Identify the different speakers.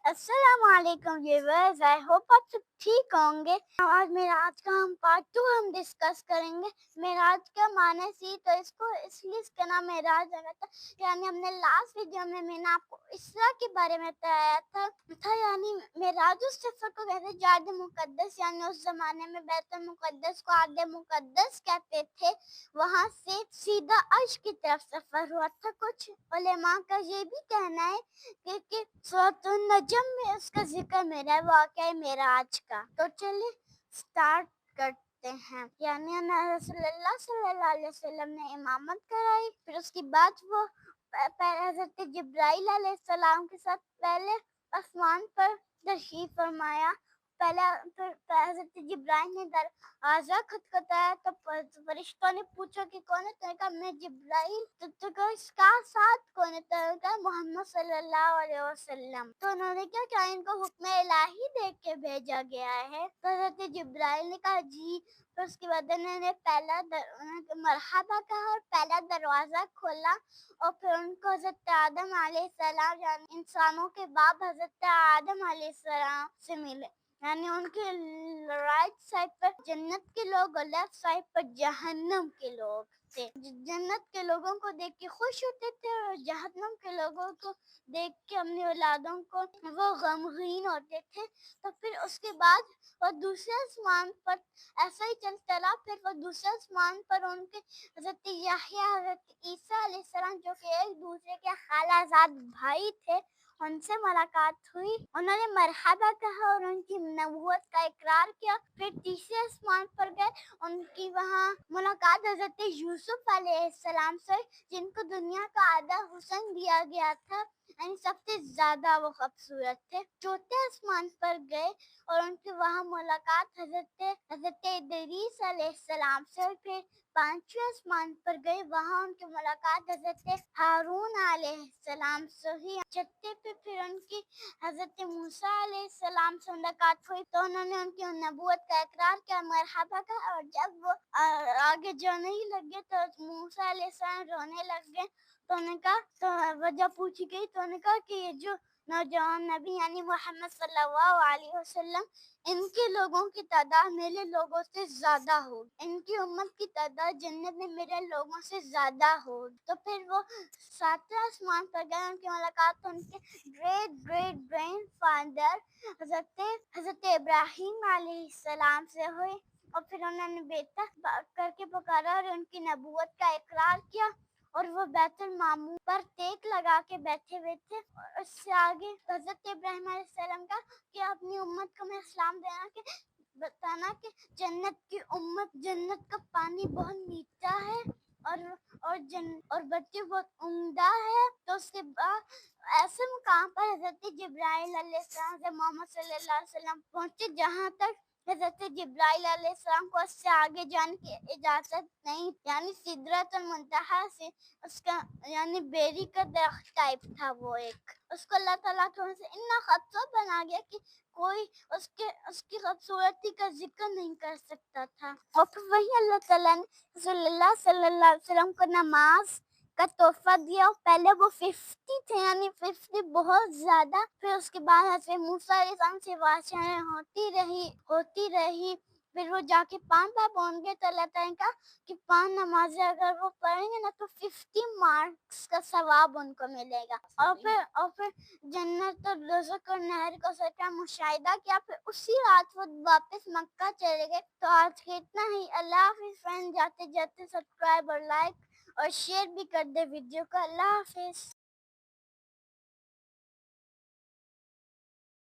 Speaker 1: السلام علیکم viewers, I hope آپ سب ٹھیک ہوں گے۔ آج معراج کا پارٹ 2 ہم ڈسکس کریں گے۔ معراج کا معنی سی تو اس لیے اس کا نام معراج رکھا تھا، یعنی ہم نے لاسٹ ویڈیو میں نے آپ کو اسراء کے بارے میں بتایا تھا یعنی معراج اس سفر کو کہتے ہیں جارد مقدس، یعنی اس زمانے میں بیت المقدس کو عرض مقدس کہتے تھے۔ وہاں سے سیدھا عرش کی طرف سفر ہوا تھا۔ کچھ علماء کا یہ بھی کہنا ہے کہ سورۃ النجم میں اس کا ذکر میرا واقعہ معراج کا۔ تو چلے سٹارٹ کرتے ہیں۔ یعنی رسول اللہ صلی اللہ علیہ وسلم نے امامت کرائی، پھر اس کے بعد وہ حضرت جبرائیل علیہ السلام کے ساتھ پہلے آسمان پر تشریف فرمایا۔ پہلے حضرت جبرائیل نے دروازہ کھٹکھٹایا تو فرشتوں نے پوچھا کہ کون ہے؟ تو نے کہا میں جبرائیل۔ تو اس کا ساتھ کون ہے؟ تو نے کہا محمد صلی اللہ علیہ وسلم۔ تو انہوں نے کیا کہا ان کو حکم الہی دے کے بھیجا گیا ہے؟ تو حضرت جبرائیل نے کہا جی۔ پھر اس کے بعد انہوں نے پہلا مرحبا کہا اور پہلا دروازہ کھولا، اور پھر ان کو حضرت آدم علیہ السلام یعنی انسانوں کے باپ حضرت آدم علیہ السلام سے ملے، یعنی ان کے رائٹ سائڈ پر جنت کے لوگ اور لیفٹ سائڈ پر جہنم کے لوگ تھے۔ جنت کے لوگوں کو دیکھ کے خوش ہوتے تھے اور جہنم کے لوگوں کو دیکھ کے اپنی اولادوں کو وہ غمگین ہوتے تھے۔ تو پھر اس کے بعد وہ دوسرے آسمان پر ایسا ہی چلتا رہا، پھر وہ دوسرے آسمان پر ان کے حضرت یحییٰ حضرت عیسیٰ علیہ السلام جو کہ ایک دوسرے کے خالہ زاد بھائی تھے، ان سے ملاقات ہوئی۔ انہوں نے مرحبا کہا اور ان کی نبوت کا اقرار کیا۔ پھر تیسرے آسمان پر گئے، ان کی وہاں ملاقات حضرت یوسف علیہ السلام سے، جن کو دنیا کا آدھا حسن دیا گیا تھا، یعنی سب سے زیادہ وہ خوبصورت تھے۔ چوتھے آسمان پر گئے اور ان کی وہاں ملاقات حضرت ادریس علیہ السلام سے، اور پھر پانچویں آسمان پر گئے، وہاں ان کی ملاقات حضرت ہارون علیہ السلام سے ہوئی۔ چھٹے پہ پھر ان کی حضرت موسیٰ علیہ السلام سے ملاقات ہوئی، تو انہوں نے ان کی نبوت کا اقرار کیا، مرحبا کہا، اور جب وہ آگے جانے ہی لگے تو موسیٰ علیہ السلام رونے لگ گئے۔ تو انہوں نے کہا، تو وجہ پوچھی گئی تو انہوں نے کہا کہ یہ جو نوجوان نبی یعنی محمد صلی اللہ علیہ وسلم، ان کے لوگوں کی تعداد میرے لوگوں سے زیادہ ہوگی، ان کی امت کی تعداد جنت میں میرے لوگوں سے زیادہ ہوگی۔ تو پھر وہ ساتویں آسمان پر گئے، ان کی ملاقات ان کے گریٹ گریٹ گرینڈ فادر حضرت ابراہیم علیہ السلام سے ہوئی، اور پھر انہوں نے بیٹا کر کے پکارا اور ان کی نبوت کا اقرار کیا، اور وہ بیت المعمور پر ٹیک لگا کے بیٹھے ہوئے تھے۔ اور اس سے آگے حضرت ابراہیم علیہ السلام کا کہ اپنی امت کو میں اسلام دینا کہ بتانا کہ جنت کی امت، جنت کا پانی بہت میٹھا ہے اور بچے بہت عمدہ ہے۔ تو اس کے بعد ایسے مقام پر حضرت جبرائیل علیہ السلام سے محمد صلی اللہ علیہ وسلم پہنچے جہاں تک حضرت جبرائیل علیہ السلام کو اس سے آگے جانے کی اجازت نہیں، یعنی سدرۃ المنتہا سے اس کا یعنی بیری کا درخت ٹائپ تھا وہ ایک، اس کو اللہ تعالیٰ تھوڑا سا اتنا خوبصورت بنا گیا کہ کوئی اس کی خوبصورتی کا ذکر نہیں کر سکتا تھا۔ اور پھر وہی اللہ تعالیٰ نے رسول اللہ صلی اللہ علیہ وسلم کو نماز کا تحفہ دیا۔ پہلے وہ 50 تھے، یعنی 50 بہت زیادہ۔ پھر اس کے بعد حضرت موسیٰ علیہ السلام سے باتیں ہوتی رہی، پھر وہ جا کے 5 بار بون گئے، تو اللہ تعالیٰ نے کہا کہ 5 نمازیں اگر وہ پڑھیں گے نا تو 50 مارکس کا ثواب ان کو ملے گا۔ اور پھر جنت اور دوزخ اور نہر کو سر کا مشاہدہ کیا، پھر اسی رات وہ واپس مکہ چلے گئے۔ تو آج کے اتنا ہی، اللہ حافظ فرینڈ، جاتے جاتے سبسکرائب اور لائک اور شیئر بھی کر دے ویڈیو کو۔ اللہ حافظ۔